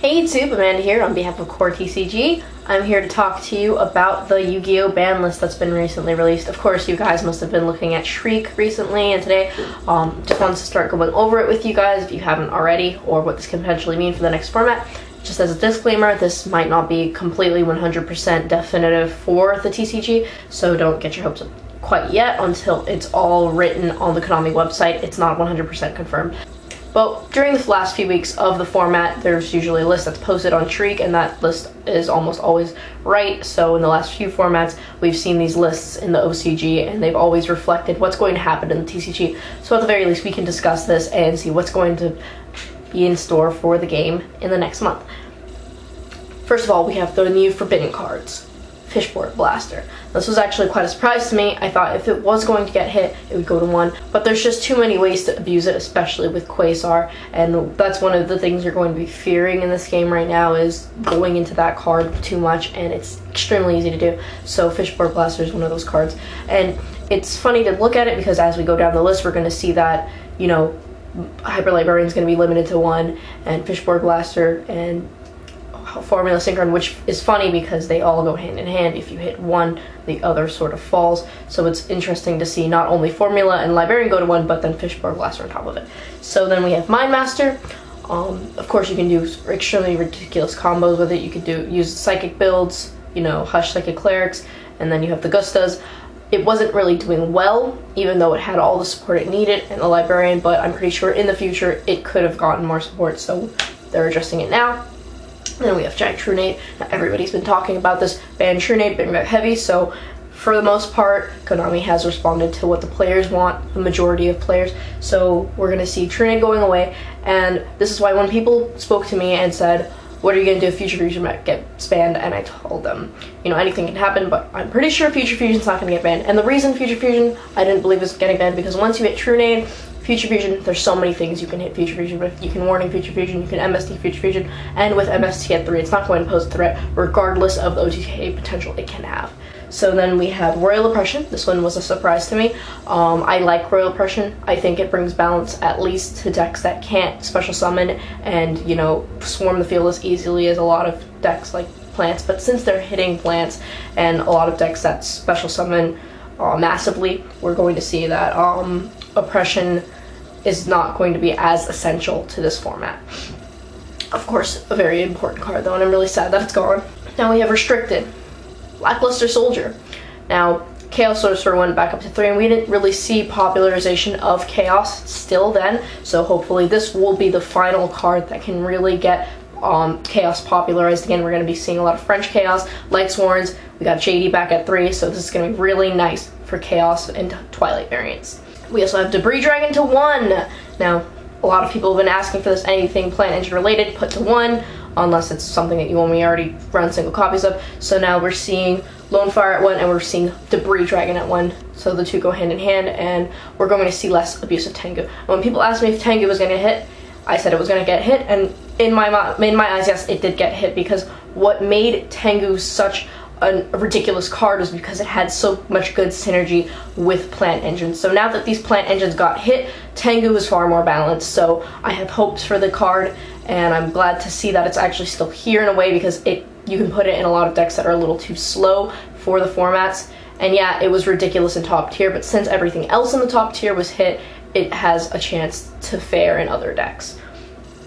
Hey YouTube, Amanda here on behalf of Core TCG. I'm here to talk to you about the Yu-Gi-Oh! Ban list that's been recently released. Of course, you guys must have been looking at Shriek recently, and today just wanted to start going over it with you guys if you haven't already, or what this can potentially mean for the next format. Just as a disclaimer, this might not be completely 100% definitive for the TCG, so don't get your hopes up quite yet until it's all written on the Konami website. It's not 100% confirmed. But during the last few weeks of the format, there's usually a list that's posted on Shriek, and that list is almost always right. So in the last few formats, we've seen these lists in the OCG, and they've always reflected what's going to happen in the TCG. So at the very least, we can discuss this and see what's going to be in store for the game in the next month. First of all, we have the new Forbidden cards. Fishboard Blaster. This was actually quite a surprise to me. I thought if it was going to get hit, it would go to 1, but there's just too many ways to abuse it, especially with Quasar, and that's one of the things you're going to be fearing in this game right now, is going into that card too much, and it's extremely easy to do. So Fishboard Blaster is one of those cards, and it's funny to look at it because as we go down the list, we're going to see that, you know, Hyper Librarian is going to be limited to 1, and Fishboard Blaster and Formula Synchron, which is funny because they all go hand in hand. If you hit one, the other sort of falls. So it's interesting to see not only Formula and Librarian go to 1, but then Fishboard Blaster on top of it. So then we have Mind Master. Of course, you can do extremely ridiculous combos with it. You could use Psychic builds, you know, Hush Psychic Clerics, and then you have the Gustas. It wasn't really doing well, even though it had all the support it needed in the Librarian, but I'm pretty sure in the future it could have gotten more support, so they're addressing it now. Then we have Giant True Nate. Now, everybody's been talking about this ban True Nate being heavy, so for the most part, Konami has responded to what the players want, the majority of players. So we're going to see True Nate going away, and this is why when people spoke to me and said, what are you going to do if Future Fusion gets banned? And I told them, you know, anything can happen, but I'm pretty sure Future Fusion's not going to get banned. And the reason Future Fusion I didn't believe was getting banned, because once you hit True Nate, Future Fusion, there's so many things you can hit Future Fusion with. You can Warning Future Fusion, you can MST Future Fusion, and with MST at 3, it's not going to pose a threat, regardless of the OTK potential it can have. So then we have Royal Oppression. This one was a surprise to me. I like Royal Oppression. I think it brings balance at least to decks that can't special summon and, you know, swarm the field as easily as a lot of decks like plants. But since they're hitting plants and a lot of decks that special summon massively, we're going to see that Oppression is not going to be as essential to this format. Of course, a very important card though, and I'm really sad that it's gone. Now we have Restricted. Lackluster Soldier. Now, Chaos Sorcerer went back up to 3, and we didn't really see popularization of Chaos still then, so hopefully this will be the final card that can really get Chaos popularized again. We're going to be seeing a lot of French Chaos, Light Sworns. We got JD back at 3, so this is going to be really nice for Chaos and Twilight variants. We also have Debris Dragon to 1. Now, a lot of people have been asking for this, anything plant engine related, put to 1, unless it's something that you only already run single copies of. So now we're seeing Lone Fire at 1, and we're seeing Debris Dragon at 1. So the two go hand in hand, and we're going to see less abuse of Tengu. And when people asked me if Tengu was going to hit, I said it was going to get hit, and in my eyes, yes, it did get hit, because what made Tengu such a ridiculous card was because it had so much good synergy with plant engines. So now that these plant engines got hit, Tengu is far more balanced. So I have hopes for the card, and I'm glad to see that it's actually still here in a way, because you can put it in a lot of decks that are a little too slow for the formats. And yeah, it was ridiculous in top tier, but since everything else in the top tier was hit, it has a chance to fare in other decks.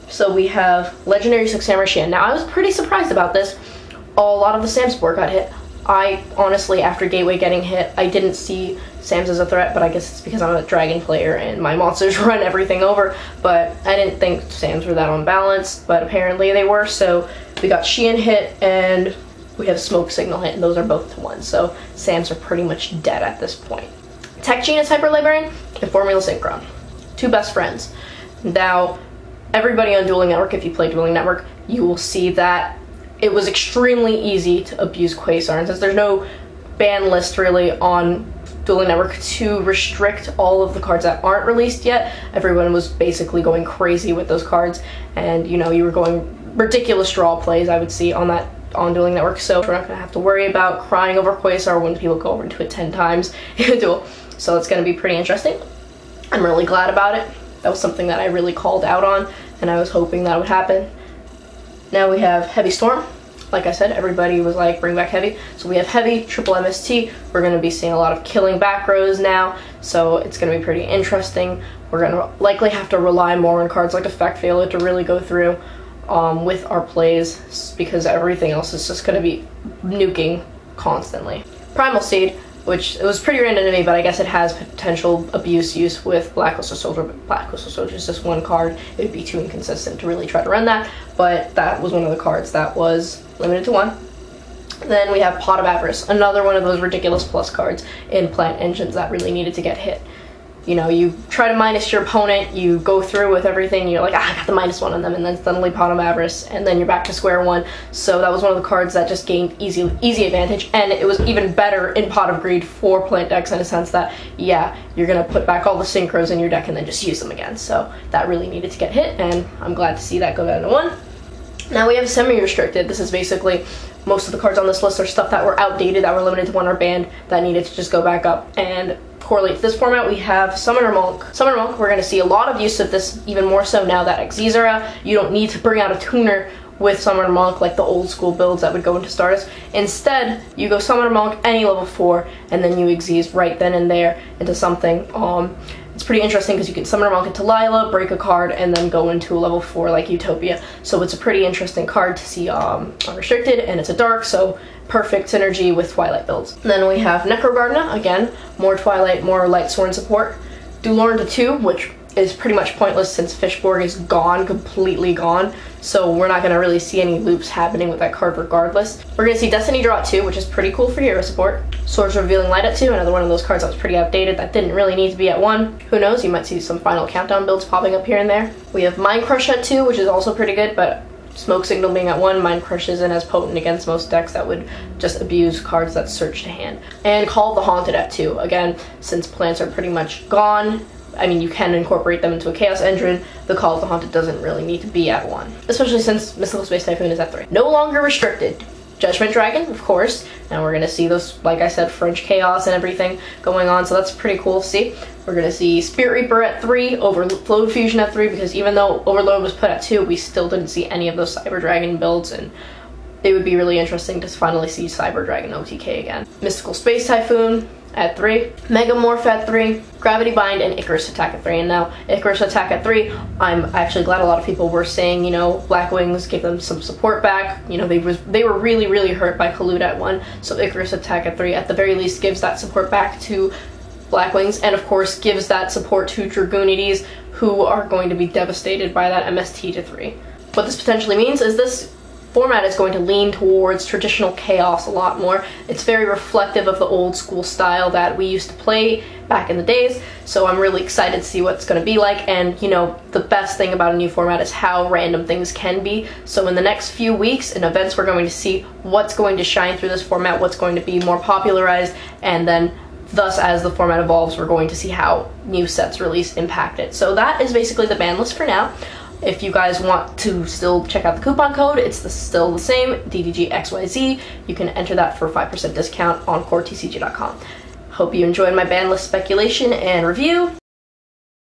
So we have Legendary 6 Samurai Shan. Now I was pretty surprised about this. A lot of the Sam support got hit. I honestly, after Gateway getting hit, I didn't see Sams as a threat, but I guess it's because I'm a Dragon player and my monsters run everything over, but I didn't think Sams were that unbalanced, but apparently they were. So we got Xian hit, and we have Smoke Signal hit, and those are both to 1, so Sams are pretty much dead at this point. Tech Genius Hyper Librarian and Formula Synchron. Two best friends. Now, everybody on Dueling Network, if you play Dueling Network, you will see that it was extremely easy to abuse Quasar, and since there's no ban list really on Dueling Network to restrict all of the cards that aren't released yet, everyone was basically going crazy with those cards, and you know, you were going ridiculous draw plays, I would see, on Dueling Network. So we're not going to have to worry about crying over Quasar when people go over into it 10 times in a duel. So it's going to be pretty interesting. I'm really glad about it. That was something that I really called out on, and I was hoping that would happen. Now we have Heavy Storm. Like I said, everybody was like, bring back Heavy. So we have Heavy, triple MST. We're going to be seeing a lot of killing back rows now, so it's going to be pretty interesting. We're going to likely have to rely more on cards like Effect Failure to really go through with our plays, because everything else is just going to be nuking constantly. Primal Seed, which it was pretty random to me, but I guess it has potential abuse use with Black Coastal Soldier, but Black Coastal Soldier is just one card. It would be too inconsistent to really try to run that, but that was one of the cards that was limited to 1. Then we have Pot of Avarice, another one of those ridiculous plus cards in Plant Engines that really needed to get hit. You know, you try to minus your opponent, you go through with everything, you're like, I got the -1 on them, and then suddenly Pot of Avarice, and then you're back to square one. So that was one of the cards that just gained easy advantage, and it was even better in Pot of Greed for plant decks in a sense that, yeah, you're gonna put back all the synchros in your deck and then just use them again. So that really needed to get hit, and I'm glad to see that go down to 1. Now we have semi-restricted. This is basically most of the cards on this list are stuff that were outdated, that were limited to 1 or banned, that needed to just go back up and correlate to this format. We have Summoner Monk. Summoner Monk, we're going to see a lot of use of this, even more so now that Xyz are out. You don't need to bring out a tuner with Summoner Monk like the old school builds that would go into Stardust. Instead, you go Summoner Monk any level 4, and then you Xyz right then and there into something. It's pretty interesting because you can Summoner Monk into Lila, break a card, and then go into a level 4 like Utopia. So it's a pretty interesting card to see unrestricted, and it's a dark, so perfect synergy with Twilight builds. And then we have Necrogardna, again, more Twilight, more Lightsworn support. Dulorn to 2, which is pretty much pointless since Fishborg is gone, completely gone, so we're not going to really see any loops happening with that card regardless. We're going to see Destiny Draw at 2, which is pretty cool for hero support. Swords Revealing Light at 2, another one of those cards that was pretty outdated, that didn't really need to be at 1. Who knows, you might see some Final Countdown builds popping up here and there. We have Mind Crush at 2, which is also pretty good, but Smoke Signal being at 1, Mind Crush isn't as potent against most decks that would just abuse cards that search to hand. And Call of the Haunted at 2, again, since plants are pretty much gone, I mean, you can incorporate them into a Chaos Engine. The Call of the Haunted doesn't really need to be at 1, especially since Mystical Space Typhoon is at 3. No longer restricted. Judgment Dragon, of course. Now we're going to see those, like I said, French Chaos and everything going on, so that's pretty cool to see. We're going to see Spirit Reaper at 3, Overload Fusion at 3, because even though Overload was put at 2, we still didn't see any of those Cyber Dragon builds, and it would be really interesting to finally see Cyber Dragon OTK again. Mystical Space Typhoon at 3, Megamorph at 3, Gravity Bind, and Icarus Attack at 3. And now Icarus Attack at 3, I'm actually glad a lot of people were saying, you know, Black Wings gave them some support back. You know, they were really hurt by Kaluta at 1, so Icarus Attack at 3 at the very least gives that support back to Black Wings, and of course gives that support to Dragoonides, who are going to be devastated by that MST to 3. What this potentially means is this format is going to lean towards traditional chaos a lot more. It's very reflective of the old school style that we used to play back in the days, so I'm really excited to see what it's going to be like. And you know, the best thing about a new format is how random things can be. So in the next few weeks in events, we're going to see what's going to shine through this format, what's going to be more popularized, and then thus as the format evolves, we're going to see how new sets release impact it. So that is basically the ban list for now. If you guys want to still check out the coupon code, it's still the same, DDGXYZ. You can enter that for a 5% discount on coretcg.com. Hope you enjoyed my ban list speculation and review.